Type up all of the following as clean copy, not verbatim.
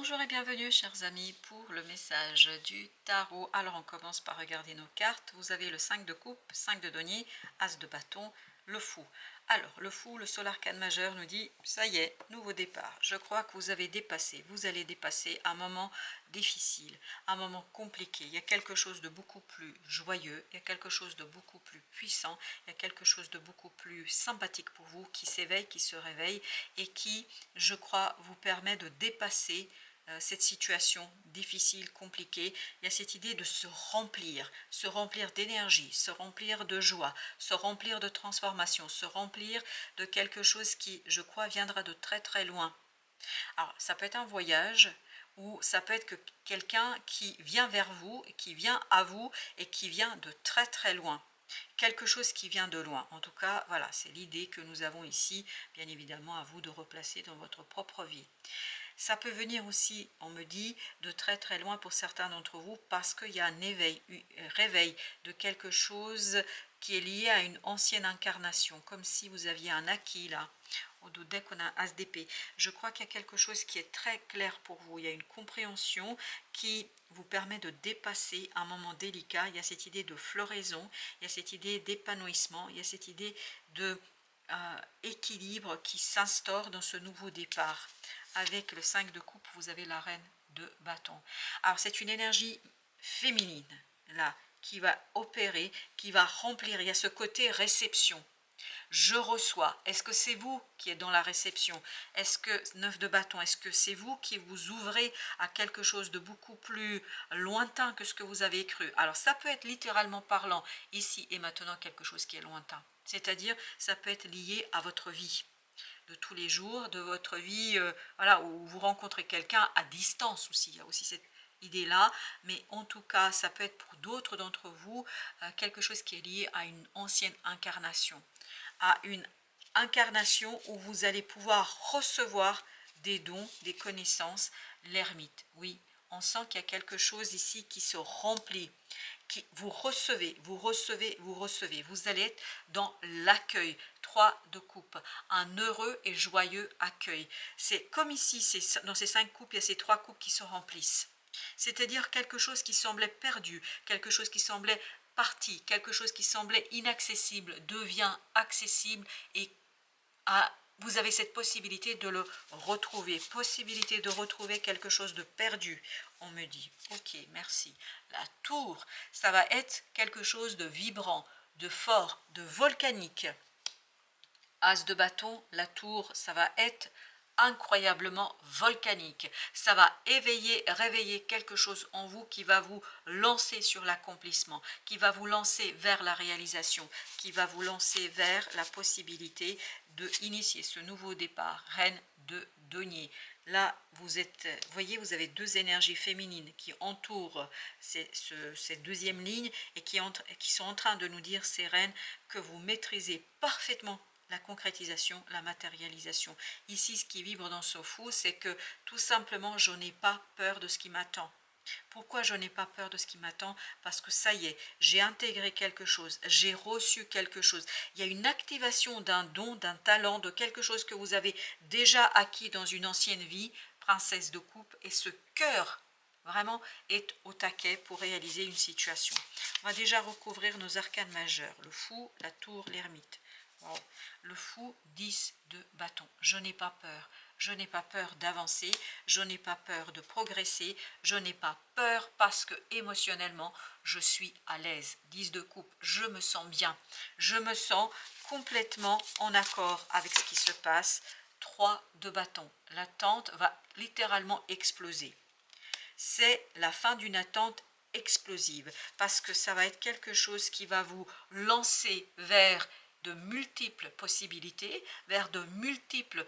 Bonjour et bienvenue chers amis pour le message du tarot. Alors on commence par regarder nos cartes. Vous avez le 5 de coupe, 5 de denier, as de bâton, le fou. Alors le fou, le sol arcane majeur nous dit ça y est, nouveau départ. Je crois que vous avez dépassé, vous allez dépasser un moment difficile, un moment compliqué. Il y a quelque chose de beaucoup plus joyeux, il y a quelque chose de beaucoup plus puissant, il y a quelque chose de beaucoup plus sympathique pour vous qui s'éveille, qui se réveille et qui, je crois, vous permet de dépasser cette situation difficile, compliquée. Il y a cette idée de se remplir d'énergie, se remplir de joie, se remplir de transformation, se remplir de quelque chose qui, je crois, viendra de très très loin. Alors, ça peut être un voyage ou ça peut être que quelqu'un qui vient vers vous, qui vient à vous et qui vient de très très loin. Quelque chose qui vient de loin. En tout cas, voilà, c'est l'idée que nous avons ici, bien évidemment, à vous de replacer dans votre propre vie. Ça peut venir aussi, on me dit, de très très loin pour certains d'entre vous parce qu'il y a un éveil, un réveil de quelque chose qui est lié à une ancienne incarnation, comme si vous aviez un acquis là. Au dos deck, on a un as d'épée. Je crois qu'il y a quelque chose qui est très clair pour vous. Il y a une compréhension qui vous permet de dépasser un moment délicat. Il y a cette idée de floraison, il y a cette idée d'épanouissement, il y a cette idée de équilibre qui s'instaure dans ce nouveau départ. Avec le 5 de coupe, vous avez la reine de bâton. Alors c'est une énergie féminine là qui va opérer, qui va remplir. Il y a ce côté réception. Je reçois. Est-ce que c'est vous qui êtes dans la réception? Est-ce que 9 de bâton, est-ce que c'est vous qui vous ouvrez à quelque chose de beaucoup plus lointain que ce que vous avez cru? Alors ça peut être littéralement parlant ici et maintenant quelque chose qui est lointain. C'est-à-dire ça peut être lié à votre vie de tous les jours, de votre vie, voilà, où vous rencontrez quelqu'un à distance aussi. Il y a aussi cette idée-là, mais en tout cas, ça peut être pour d'autres d'entre vous quelque chose qui est lié à une ancienne incarnation, à une incarnation où vous allez pouvoir recevoir des dons, des connaissances, l'ermite. Oui, on sent qu'il y a quelque chose ici qui se remplit, qui vous recevez, vous recevez, vous recevez. Vous allez être dans l'accueil. 3 de coupe, un heureux et joyeux accueil. C'est comme ici, dans ces 5 coupes, il y a ces 3 coupes qui se remplissent. C'est-à-dire quelque chose qui semblait perdu, quelque chose qui semblait parti, quelque chose qui semblait inaccessible devient accessible et vous avez cette possibilité de le retrouver, possibilité de retrouver quelque chose de perdu, on me dit. Ok, merci. La tour, ça va être quelque chose de vibrant, de fort, de volcanique. As de bâton, la tour, ça va être incroyablement volcanique. Ça va éveiller, réveiller quelque chose en vous qui va vous lancer sur l'accomplissement, qui va vous lancer vers la réalisation, qui va vous lancer vers la possibilité de initier ce nouveau départ. Reine de denier. Là, vous êtes, voyez, vous avez deux énergies féminines qui entourent cette deuxième ligne et qui sont en train de nous dire, ces reines, que vous maîtrisez parfaitement la concrétisation, la matérialisation. Ici, ce qui vibre dans ce fou, c'est que tout simplement, je n'ai pas peur de ce qui m'attend. Pourquoi je n'ai pas peur de ce qui m'attend? Parce que ça y est, j'ai intégré quelque chose, j'ai reçu quelque chose. Il y a une activation d'un don, d'un talent, de quelque chose que vous avez déjà acquis dans une ancienne vie, princesse de coupe, et ce cœur vraiment est au taquet pour réaliser une situation. On va déjà recouvrir nos arcanes majeurs, le fou, la tour, l'ermite. Wow. Le fou, 10 de bâton. Je n'ai pas peur. Je n'ai pas peur d'avancer. Je n'ai pas peur de progresser. Je n'ai pas peur parce que émotionnellement, je suis à l'aise. 10 de coupe. Je me sens bien. Je me sens complètement en accord avec ce qui se passe. 3 de bâton. L'attente va littéralement exploser. C'est la fin d'une attente explosive parce que ça va être quelque chose qui va vous lancer vers de multiples possibilités, vers de multiples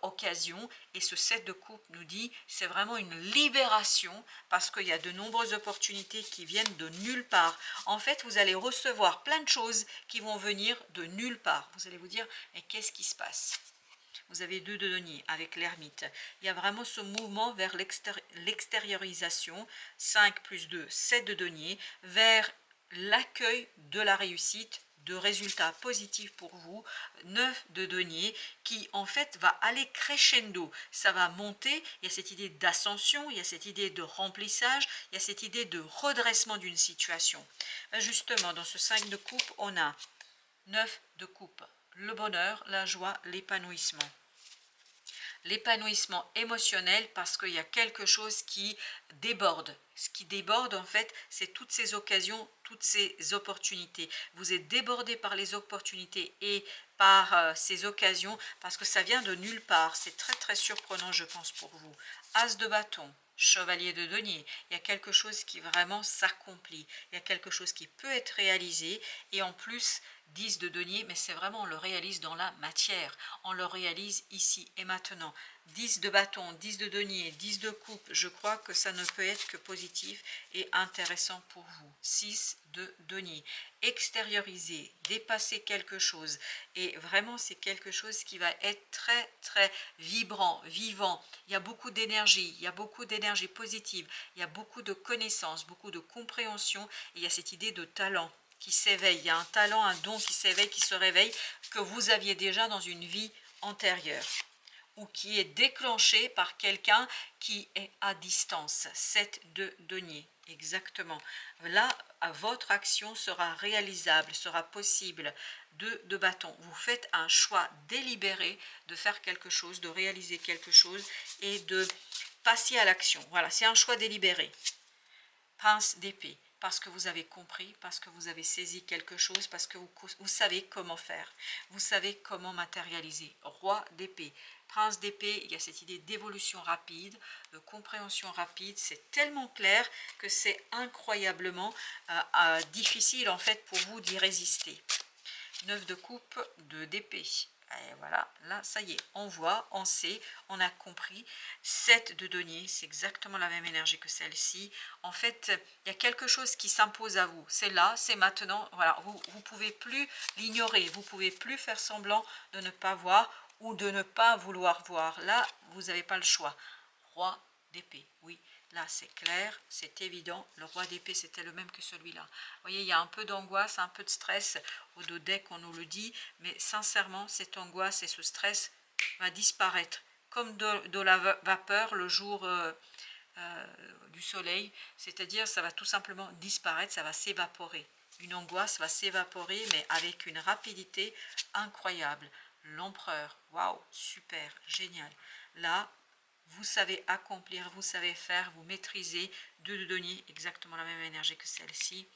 occasions, et ce 7 de coupe nous dit c'est vraiment une libération parce qu'il y a de nombreuses opportunités qui viennent de nulle part. En fait, vous allez recevoir plein de choses qui vont venir de nulle part. Vous allez vous dire mais qu'est-ce qui se passe? Vous avez 2 de denier avec l'ermite. Il y a vraiment ce mouvement vers l'extériorisation, 5 plus 2, 7 de denier, vers l'accueil de la réussite de résultats positifs pour vous. 9 de denier qui en fait va aller crescendo, ça va monter, il y a cette idée d'ascension, il y a cette idée de remplissage, il y a cette idée de redressement d'une situation. Justement, dans ce 5 de coupe, on a 9 de coupe, le bonheur, la joie, l'épanouissement. L'épanouissement émotionnel parce qu'il y a quelque chose qui déborde. Ce qui déborde en fait, c'est toutes ces occasions, toutes ces opportunités. Vous êtes débordé par les opportunités et par ces occasions parce que ça vient de nulle part. C'est très très surprenant je pense pour vous. As de bâton, chevalier de denier, il y a quelque chose qui vraiment s'accomplit, il y a quelque chose qui peut être réalisé et en plus 10 de denier, mais c'est vraiment on le réalise dans la matière, on le réalise ici et maintenant. 10 de bâton, 10 de denier, 10 de coupe, je crois que ça ne peut être que positif et intéressant pour vous. 6 de denier, extérioriser, dépasser quelque chose et vraiment c'est quelque chose qui va être très très vibrant, vivant. Il y a beaucoup d'énergie, il y a beaucoup d'énergie positive, il y a beaucoup de connaissances, beaucoup de compréhension et il y a cette idée de talent qui s'éveille, il y a un talent, un don qui s'éveille, qui se réveille, que vous aviez déjà dans une vie antérieure, ou qui est déclenché par quelqu'un qui est à distance. 7 de denier, exactement. Là, votre action sera réalisable, sera possible. 2 de bâton, vous faites un choix délibéré de faire quelque chose, de réaliser quelque chose et de passer à l'action. Voilà, c'est un choix délibéré. Prince d'épée, parce que vous avez compris, parce que vous avez saisi quelque chose, parce que vous savez comment faire, vous savez comment matérialiser. Roi d'épée, prince d'épée, il y a cette idée d'évolution rapide, de compréhension rapide, c'est tellement clair que c'est incroyablement difficile en fait pour vous d'y résister. 9 de coupe, 2 d'épée. Et voilà, là, ça y est, on voit, on sait, on a compris. 7 de denier, c'est exactement la même énergie que celle-ci. En fait, il y a quelque chose qui s'impose à vous. C'est là, c'est maintenant. Voilà, vous ne pouvez plus l'ignorer. Vous ne pouvez plus faire semblant de ne pas voir ou de ne pas vouloir voir. Là, vous n'avez pas le choix. Roi d'épée, oui. Là, c'est clair, c'est évident. Le roi d'épée, c'était le même que celui-là. Vous voyez, il y a un peu d'angoisse, un peu de stress. Au dos deck, on nous le dit. Mais sincèrement, cette angoisse et ce stress va disparaître. Comme de la vapeur le jour du soleil. C'est-à-dire, ça va tout simplement disparaître, ça va s'évaporer. Une angoisse va s'évaporer, mais avec une rapidité incroyable. L'empereur, waouh, super, génial. Là, vous savez accomplir, vous savez faire, vous maîtrisez. 2 de denier, exactement la même énergie que celle-ci.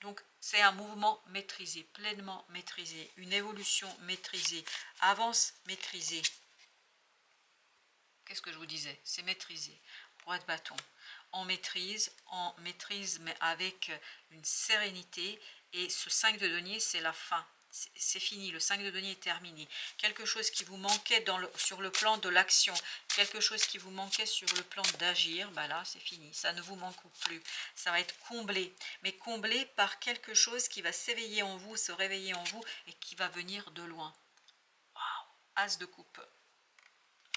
Donc, c'est un mouvement maîtrisé, pleinement maîtrisé, une évolution maîtrisée, avance maîtrisée. Qu'est-ce que je vous disais? C'est maîtrisé. Roi de bâton. On maîtrise, mais avec une sérénité. Et ce 5 de denier, c'est la fin. C'est fini, le 5 de denier est terminé. Quelque chose qui vous manquait sur le plan de l'action, quelque chose qui vous manquait sur le plan d'agir, ben là c'est fini, ça ne vous manque plus. Ça va être comblé, mais comblé par quelque chose qui va s'éveiller en vous, se réveiller en vous et qui va venir de loin. Waouh, As de coupe.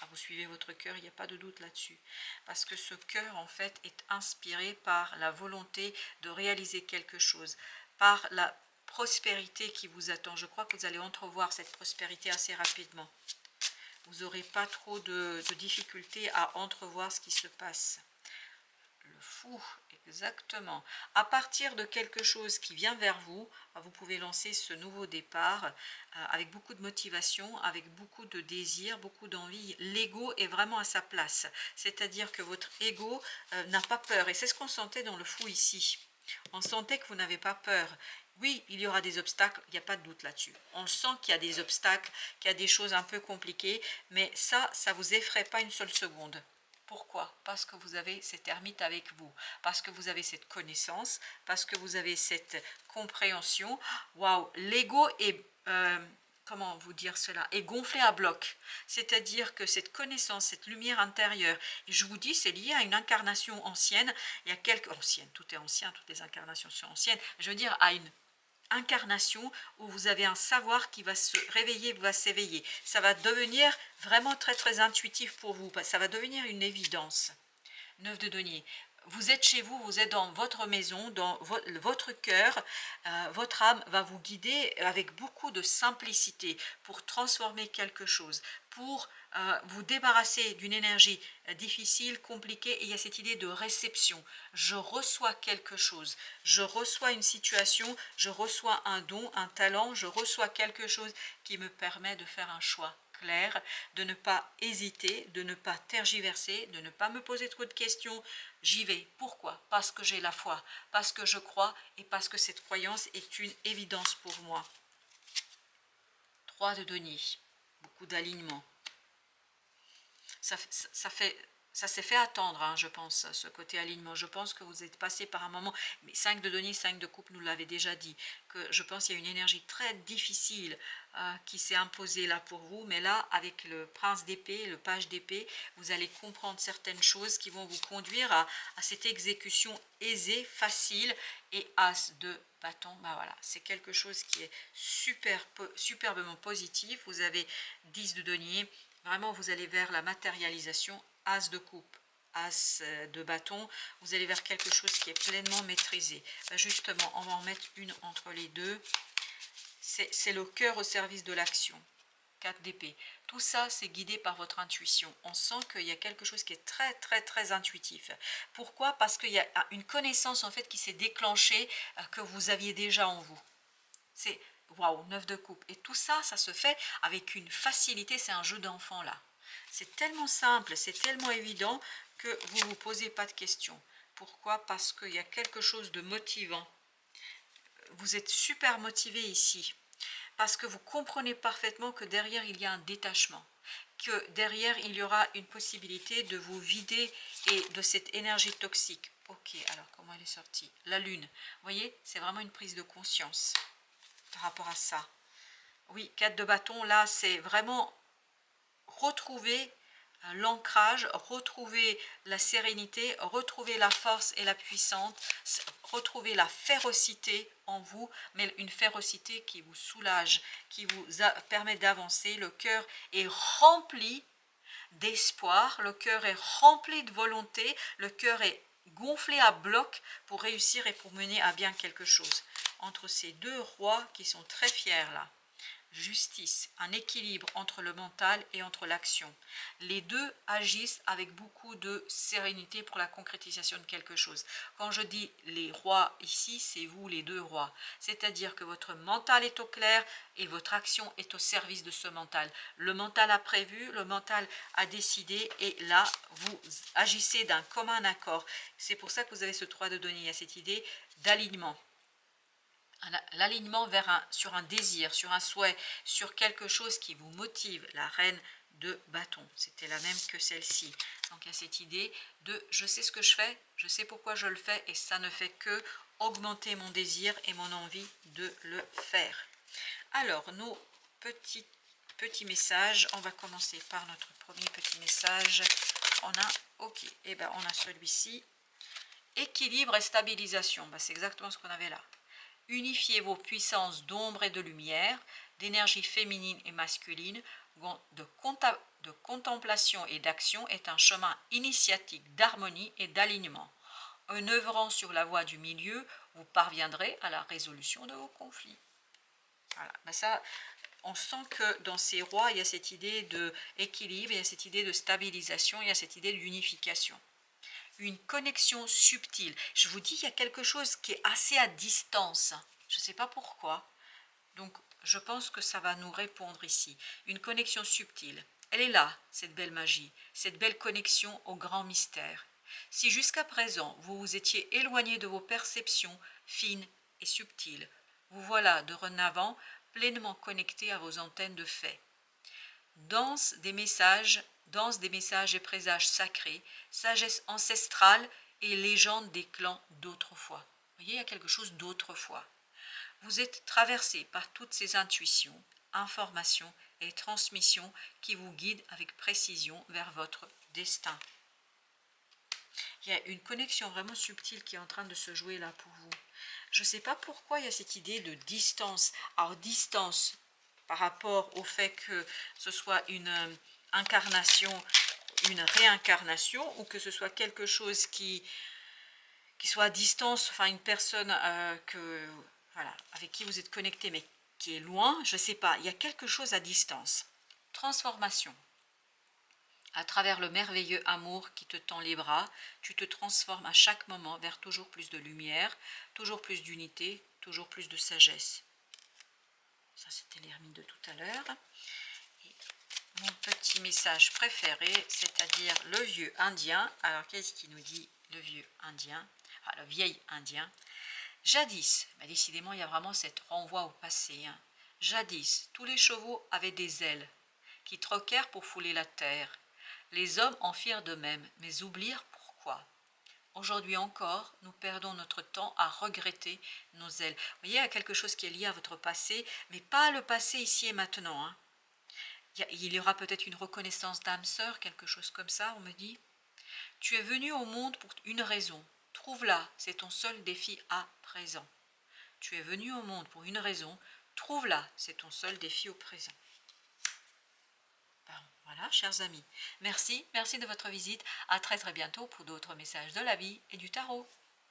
Ah, vous suivez votre cœur, il n'y a pas de doute là-dessus. Parce que ce cœur, en fait, est inspiré par la volonté de réaliser quelque chose, par la prospérité qui vous attend. Je crois que vous allez entrevoir cette prospérité assez rapidement. Vous n'aurez pas trop de difficultés à entrevoir ce qui se passe. Le fou, exactement. À partir de quelque chose qui vient vers vous, vous pouvez lancer ce nouveau départ avec beaucoup de motivation, avec beaucoup de désir, beaucoup d'envie. L'ego est vraiment à sa place. C'est-à-dire que votre ego n'a pas peur. Et c'est ce qu'on sentait dans le fou ici. On sentait que vous n'avez pas peur. Oui, il y aura des obstacles, il n'y a pas de doute là-dessus. On sent qu'il y a des obstacles, qu'il y a des choses un peu compliquées, mais ça ne vous effraie pas une seule seconde. Pourquoi? Parce que vous avez cet ermite avec vous, parce que vous avez cette connaissance, parce que vous avez cette compréhension. Waouh, l'ego est, comment vous dire cela, est gonflé à bloc. C'est-à-dire que cette connaissance, cette lumière intérieure, et je vous dis, c'est lié à une incarnation ancienne. Il y a quelques anciennes, tout est ancien, toutes les incarnations sont anciennes. Je veux dire à une incarnation où vous avez un savoir qui va se réveiller, va s'éveiller. Ça va devenir vraiment très très intuitif pour vous, ça va devenir une évidence. 9 de denier, vous êtes chez vous, vous êtes dans votre maison, dans votre cœur, votre âme va vous guider avec beaucoup de simplicité pour transformer quelque chose, pour vous débarrasser d'une énergie difficile, compliquée, et il y a cette idée de réception. Je reçois quelque chose, je reçois une situation, je reçois un don, un talent, je reçois quelque chose qui me permet de faire un choix clair, de ne pas hésiter, de ne pas tergiverser, de ne pas me poser trop de questions. J'y vais. Pourquoi? Parce que j'ai la foi, parce que je crois et parce que cette croyance est une évidence pour moi. 3 de denier, beaucoup d'alignement. Ça s'est fait attendre, hein, je pense, ce côté alignement. Je pense que vous êtes passé par un moment, mais 5 de denier, 5 de coupe nous l'avait déjà dit, que je pense qu'il y a une énergie très difficile qui s'est imposée là pour vous, mais là, avec le prince d'épée, le page d'épée, vous allez comprendre certaines choses qui vont vous conduire à cette exécution aisée, facile, et as de bâton, bah voilà, c'est quelque chose qui est superbement positif. Vous avez 10 de denier. Vraiment, vous allez vers la matérialisation, as de coupe, as de bâton, vous allez vers quelque chose qui est pleinement maîtrisé. Ben justement, on va en mettre une entre les deux. C'est le cœur au service de l'action. 4 d'épée. Tout ça, c'est guidé par votre intuition. On sent qu'il y a quelque chose qui est très, très, très intuitif. Pourquoi? Parce qu'il y a une connaissance, en fait, qui s'est déclenchée, que vous aviez déjà en vous. C'est waouh, 9 de coupe. Et tout ça, ça se fait avec une facilité, c'est un jeu d'enfant là. C'est tellement simple, c'est tellement évident que vous ne vous posez pas de questions. Pourquoi? Parce qu'il y a quelque chose de motivant. Vous êtes super motivé ici. Parce que vous comprenez parfaitement que derrière, il y a un détachement. Que derrière, il y aura une possibilité de vous vider et de cette énergie toxique. Ok, alors comment elle est sortie? La lune. Vous voyez, c'est vraiment une prise de conscience par rapport à ça. Oui, 4 de bâton, là, c'est vraiment retrouver l'ancrage, retrouver la sérénité, retrouver la force et la puissance, retrouver la férocité en vous, mais une férocité qui vous soulage, qui vous permet d'avancer. Le cœur est rempli d'espoir, le cœur est rempli de volonté, le cœur est gonflé à bloc pour réussir et pour mener à bien quelque chose. Entre ces deux rois qui sont très fiers là, justice, un équilibre entre le mental et entre l'action. Les deux agissent avec beaucoup de sérénité pour la concrétisation de quelque chose. Quand je dis les rois ici, c'est vous les deux rois. C'est-à-dire que votre mental est au clair et votre action est au service de ce mental. Le mental a prévu, le mental a décidé et là, vous agissez d'un commun accord. C'est pour ça que vous avez ce 3 de denier, il y a cette idée d'alignement. L'alignement sur un désir, sur un souhait, sur quelque chose qui vous motive, la reine de bâton. C'était la même que celle-ci. Donc il y a cette idée de je sais ce que je fais, je sais pourquoi je le fais et ça ne fait que augmenter mon désir et mon envie de le faire. Alors, nos petits messages, on va commencer par notre premier petit message. On a, ok, et ben on a celui-ci. Équilibre et stabilisation, ben, c'est exactement ce qu'on avait là. Unifiez vos puissances d'ombre et de lumière, d'énergie féminine et masculine, de contemplation et d'action est un chemin initiatique d'harmonie et d'alignement. En œuvrant sur la voie du milieu, vous parviendrez à la résolution de vos conflits. Voilà, ben ça, on sent que dans ces rois, il y a cette idée d'équilibre, il y a cette idée de stabilisation, il y a cette idée d'unification. Une connexion subtile. Je vous dis, il y a quelque chose qui est assez à distance. Je ne sais pas pourquoi. Donc, je pense que ça va nous répondre ici. Une connexion subtile. Elle est là, cette belle magie, cette belle connexion au grand mystère. Si jusqu'à présent, vous vous étiez éloigné de vos perceptions fines et subtiles, vous voilà de renavant pleinement connecté à vos antennes de fait. Danse des messages et présages sacrés, sagesse ancestrale et légendes des clans d'autrefois. Vous voyez, il y a quelque chose d'autrefois. Vous êtes traversé par toutes ces intuitions, informations et transmissions qui vous guident avec précision vers votre destin. Il y a une connexion vraiment subtile qui est en train de se jouer là pour vous. Je ne sais pas pourquoi il y a cette idée de distance. Alors, distance par rapport au fait que ce soit une incarnation, une réincarnation, ou que ce soit quelque chose qui qui soit à distance, enfin une personne voilà, avec qui vous êtes connecté, mais qui est loin, je ne sais pas, il y a quelque chose à distance. Transformation. À travers le merveilleux amour qui te tend les bras, tu te transformes à chaque moment vers toujours plus de lumière, toujours plus d'unité, toujours plus de sagesse. Ça, c'était l'ermite de tout à l'heure. Mon petit message préféré, c'est-à-dire le vieux indien. Alors, qu'est-ce qu'il nous dit, le vieux indien? Ah, le vieil indien. Jadis, bah, décidément, il y a vraiment cette renvoi au passé. Hein. Jadis, tous les chevaux avaient des ailes, qui troquèrent pour fouler la terre. Les hommes en firent de même, mais oublièrent pourquoi. Aujourd'hui encore, nous perdons notre temps à regretter nos ailes. Vous voyez, il y a quelque chose qui est lié à votre passé, mais pas le passé ici et maintenant. Hein. Il y aura peut-être une reconnaissance d'âme sœur, quelque chose comme ça, on me dit. Tu es venu au monde pour une raison. Trouve-la, c'est ton seul défi à présent. Tu es venu au monde pour une raison. Trouve-la, c'est ton seul défi au présent. Bon, voilà, chers amis. Merci de votre visite. À très bientôt pour d'autres messages de la vie et du tarot.